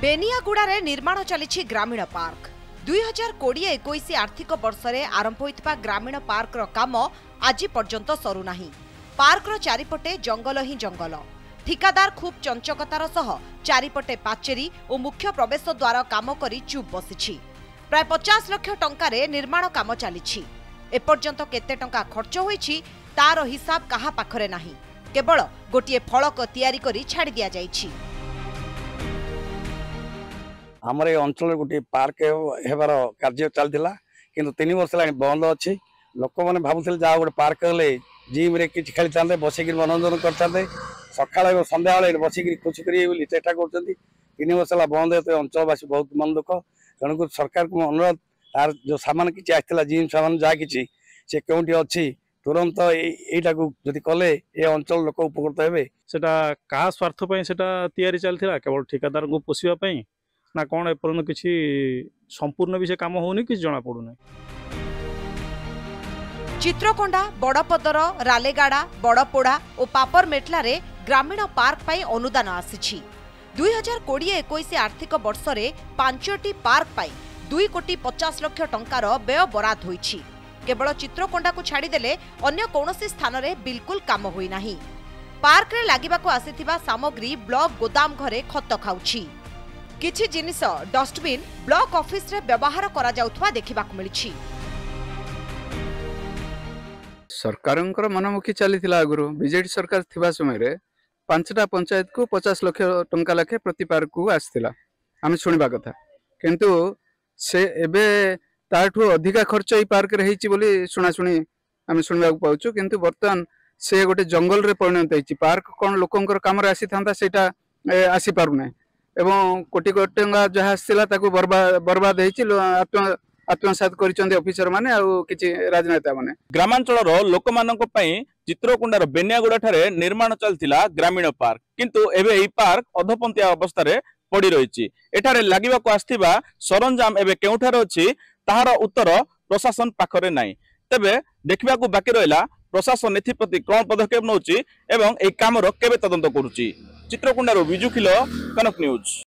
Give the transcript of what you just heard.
बेनियागुड़ा निर्माण चली ग्रामीण पार्क 2020-21 आर्थिक वर्ष में आरंभ होता ग्रामीण पार्क काम आज पर्यंत सरुना। पार्क चारिपटे जंगल ही जंगल। ठिकादार खूब चंचकतार सह चारिपटे पाचेरी और मुख्य प्रवेश द्वार काम करी चुप बसी। प्राय 50 लाख टंकार निर्माण काम चली। एपर्यंत केते टंका खर्च होईछि तार हिसाब कहा पाखरे नाही। केवल गोटे फलक तैयारी करी छाड़ी दिया जाइछि। आमर अंचल गोटे पार्क हेबार कार्य चलता किंतु 3 वर्ष है बंद अच्छी। लोक मैंने भावुले जहाँ गोटे पार्क हेले जिम रे कि खेली था बसिक मनोरंजन करते सका सन्ध्या बसिक खुशी कर चेष्टा कर 3 वर्ष है बंद है अंचलवासी बहुत मन दुख। तेणुक सरकार को अनुरोध तार जो सामान किसी आसाला जिम सामान जहाँ कि सी कौटी अच्छी तुरंत यहीटा जदि कले ये अंचल लोक उपकृत हे। क्या स्वार्थ तैयारी चलता केवल ठिकादार को पोषापी ना कौन एपर्यंत किसी संपूर्ण भी से काम होनी कि जना पड़ूना। चित्रकोंडा बड़पदर रालेगाड़ा बड़पोड़ा और पापर मेटलारे ग्रामीण पार्क पाई अनुदान आसी। 2020-21 आर्थिक वर्ष में 5टी पार्क पाई 2,50 लाख टंकार व्यय बराद होईछि। केवल चित्रकोंडा को छाड़ीदेले अन्य कौनसी स्थान रे बिल्कुल काम होई नाही। पार्क रे लागिबाको आसीथिबा सामग्री ब्लॉक गोदाम घरे खत खाउछि। किछि जिनिस डस्टबिन ब्लॉक ऑफिस रे व्यवहार करा जाउथवा देखिबाको मिलिछि। सरकारंकर मनमुखी चलीथिला आगुरु बीजेडी सरकार थिबा समय रे 5टा पंचायत को 50 लाख टंका लाखे प्रति पार्क को आसथिला आमे सुनिबा कथा। किंतु से एबे ताठू अधिका खर्च ई पार्क रे हेछि बोली सुनासुनी आमे सुनिबा पाउछु। किंतु वर्तमान से गोटे जंगल रे परिणत हेछि। पार्क कोन लोकंकर काम रे आसी थांता सेटा आसी पारु नै एवं कोटी कोटी टंका जहाँ आसथिला ताकू बर्बाद हेछि। आत्मसात करिसंदे ऑफिसर माने आ किछि राजनेता माने। ग्रामांचल लोक मानक पई चित्रकोंडार बेनियागुड़ा ठारे निर्माण चलतिला ग्रामीण पार्क किंतु एबे एई पार्क अधपंतिया अवस्था रे पड़ी रहिछि। एठारे लागिबाको आस्थिबा सरंजाम एबे केउठार अछि ताहार उत्तर प्रशासन पाखरे नाही। तेबे देखिबाको बाकी रहिला प्रशासन एथि प्रति कोन पदक्षेप नउछि एवं एई कामर केबे तदंत करूछि। चित्रकोंडार बिजु खिलो कनक न्यूज।